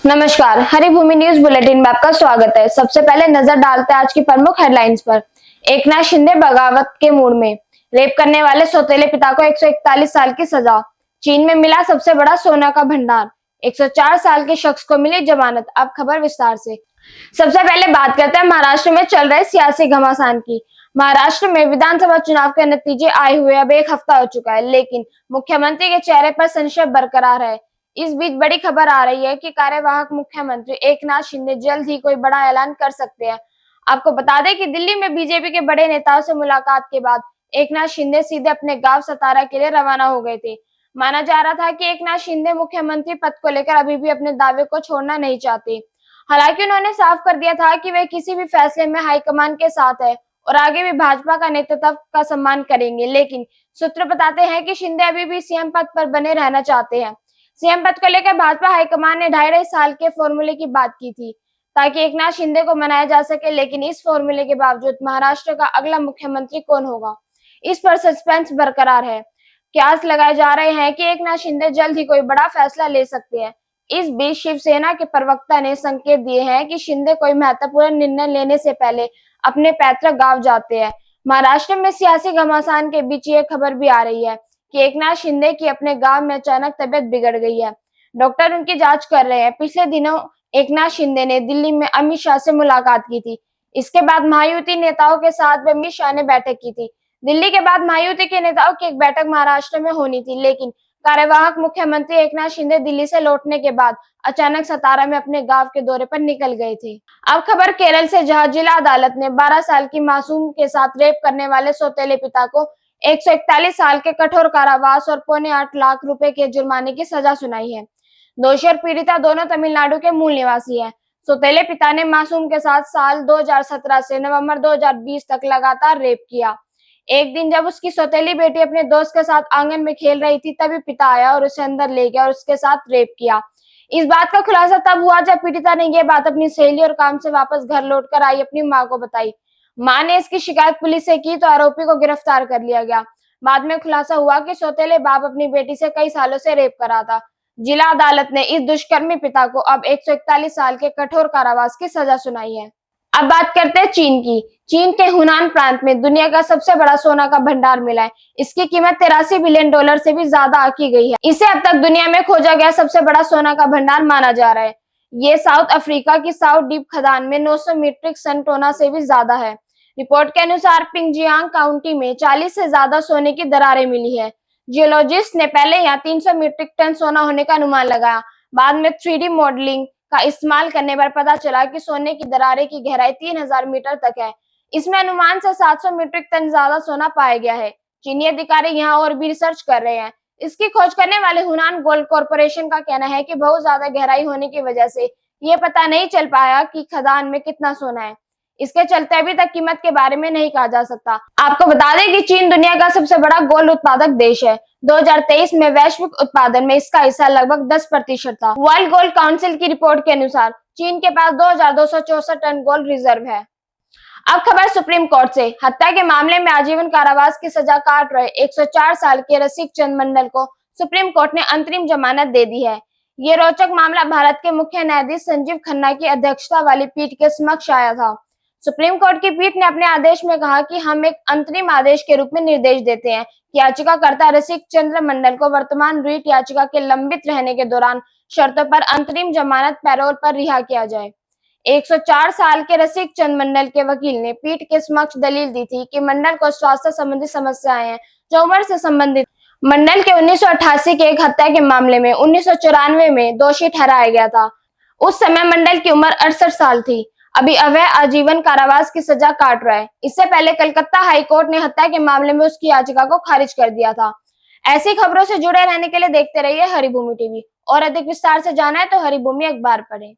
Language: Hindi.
नमस्कार, हरिभूमि न्यूज बुलेटिन में आपका स्वागत है। सबसे पहले नजर डालते हैं आज की प्रमुख हेडलाइंस पर। एकनाथ शिंदे बगावत के मूड में, रेप करने वाले सौतेले पिता को 141 साल की सजा। चीन में मिला सबसे बड़ा सोना का भंडार, 104 साल के शख्स को मिली जमानत। अब खबर विस्तार से। सबसे पहले बात करते हैं महाराष्ट्र में चल रहे सियासी घमासान की। महाराष्ट्र में विधानसभा चुनाव के नतीजे आए हुए अब एक हफ्ता हो चुका है, लेकिन मुख्यमंत्री के चेहरे पर संशय बरकरार है। इस बीच बड़ी खबर आ रही है कि कार्यवाहक मुख्यमंत्री एकनाथ शिंदे जल्द ही कोई बड़ा ऐलान कर सकते हैं। आपको बता दें कि दिल्ली में बीजेपी के बड़े नेताओं से मुलाकात के बाद एकनाथ शिंदे सीधे अपने गांव सतारा के लिए रवाना हो गए थे। माना जा रहा था कि एकनाथ शिंदे मुख्यमंत्री पद को लेकर अभी भी अपने दावे को छोड़ना नहीं चाहते। हालांकि उन्होंने साफ कर दिया था कि वे किसी भी फैसले में हाईकमान के साथ है और आगे भी भाजपा का नेतृत्व का सम्मान करेंगे। लेकिन सूत्र बताते हैं कि शिंदे अभी भी सीएम पद पर बने रहना चाहते हैं। सीएम पद को लेकर भाजपा हाईकमान ने 2.5 साल के फॉर्मूले की बात की थी ताकि एकनाथ शिंदे को मनाया जा सके, लेकिन इस फॉर्मूले के बावजूद महाराष्ट्र का अगला मुख्यमंत्री कौन होगा, इस पर सस्पेंस बरकरार है। कयास लगाए जा रहे हैं कि एकनाथ शिंदे जल्द ही कोई बड़ा फैसला ले सकते हैं। इस बीच शिवसेना के प्रवक्ता ने संकेत दिए हैं कि शिंदे कोई महत्वपूर्ण निर्णय लेने से पहले अपने पैतृक गांव जाते हैं। महाराष्ट्र में सियासी घमासान के बीच ये खबर भी आ रही है कि एकनाथ शिंदे की अपने गांव में अचानक तबीयत बिगड़ गई है। डॉक्टर उनकी जांच कर रहे हैं। पिछले दिनों एकनाथ शिंदे ने दिल्ली में अमित शाह से मुलाकात की थी। इसके बाद महायुति नेताओं के साथ अमित शाह ने बैठक की थी। दिल्ली के बाद महायुति के नेताओं की एक बैठक महाराष्ट्र में होनी थी, लेकिन कार्यवाहक मुख्यमंत्री एकनाथ शिंदे दिल्ली से लौटने के बाद अचानक सतारा में अपने गांव के दौरे पर निकल गए थे। अब खबर केरल से, जहां जिला अदालत ने 12 साल की मासूम के साथ रेप करने वाले सौतेले पिता को 141 साल के कठोर कारावास और 8.25 लाख रुपए के जुर्माने की सजा सुनाई है। दोषी और पीड़िता दोनों तमिलनाडु के मूल निवासी हैं। सौतेले पिता ने मासूम के साथ साल 2017 से नवंबर 2020 तक लगातार रेप किया। एक दिन जब उसकी सौतेली बेटी अपने दोस्त के साथ आंगन में खेल रही थी, तभी पिता आया और उसे अंदर ले गया और उसके साथ रेप किया। इस बात का खुलासा तब हुआ जब पीड़िता ने यह बात अपनी सहेली और काम से वापस घर लौटकर आई अपनी मां को बताई। मां ने इसकी शिकायत पुलिस से की तो आरोपी को गिरफ्तार कर लिया गया। बाद में खुलासा हुआ कि सौतेले बाप अपनी बेटी से कई सालों से रेप कर रहा था। जिला अदालत ने इस दुष्कर्मी पिता को अब 141 साल के कठोर कारावास की सजा सुनाई है। अब बात करते हैं चीन की। चीन के हुनान प्रांत में दुनिया का सबसे बड़ा सोना का भंडार मिला है। इसकी कीमत 83 बिलियन डॉलर से भी ज्यादा आकी गई है। इसे अब तक दुनिया में खोजा गया सबसे बड़ा सोना का भंडार माना जा रहा है। ये साउथ अफ्रीका की साउथ डीप खदान में 900 मीट्रिक टन सोना से भी ज्यादा है। रिपोर्ट के अनुसार पिंगजियांग काउंटी में 40 से ज्यादा सोने की दरारें मिली है। जियोलॉजिस्ट ने पहले यहाँ 300 मीट्रिक टन सोना होने का अनुमान लगाया। बाद में 3D मॉडलिंग का इस्तेमाल करने पर पता चला कि सोने की दरारें की गहराई 3000 मीटर तक है। इसमें अनुमान से 700 मीट्रिक टन ज्यादा सोना पाया गया है। चीनी अधिकारी यहाँ और भी रिसर्च कर रहे हैं। इसकी खोज करने वाले हुनान गोल्ड कॉरपोरेशन का कहना है कि बहुत ज्यादा गहराई होने की वजह से ये पता नहीं चल पाया कि खदान में कितना सोना है। इसके चलते अभी तक कीमत के बारे में नहीं कहा जा सकता। आपको बता दें कि चीन दुनिया का सबसे बड़ा गोल्ड उत्पादक देश है। 2023 में वैश्विक उत्पादन में इसका हिस्सा लगभग 10% था। वर्ल्ड गोल्ड काउंसिल की रिपोर्ट के अनुसार चीन के पास 2264 टन गोल्ड रिजर्व है। अब खबर सुप्रीम कोर्ट से। हत्या के मामले में आजीवन कारावास की सजा काट रहे 104 साल के रसिक चंद मंडल को सुप्रीम कोर्ट ने अंतरिम जमानत दे दी है। ये रोचक मामला भारत के मुख्य न्यायाधीश संजीव खन्ना की अध्यक्षता वाली पीठ के समक्ष आया था। सुप्रीम कोर्ट की पीठ ने अपने आदेश में कहा कि हम एक अंतरिम आदेश के रूप में निर्देश देते हैं कि याचिकाकर्ता रसिक चंद्र मंडल को वर्तमान रीट याचिका के लंबित रहने के दौरान शर्तों पर अंतरिम जमानत पैरोल पर रिहा किया जाए। 104 साल के रसिक चंद मंडल के वकील ने पीठ के समक्ष दलील दी थी कि मंडल को स्वास्थ्य संबंधी समस्याएं हैं जो उम्र से संबंधित। मंडल के 1988 के एक हत्या के मामले में 1994 में दोषी ठहराया गया था। उस समय मंडल की उम्र 68 साल थी। अभी वह आजीवन कारावास की सजा काट रहा है। इससे पहले कलकत्ता हाई कोर्ट ने हत्या के मामले में उसकी याचिका को खारिज कर दिया था। ऐसी खबरों से जुड़े रहने के लिए देखते रहिए हरिभूमि टीवी और अधिक विस्तार से जाना है तो हरिभूमि अखबार पढ़ें।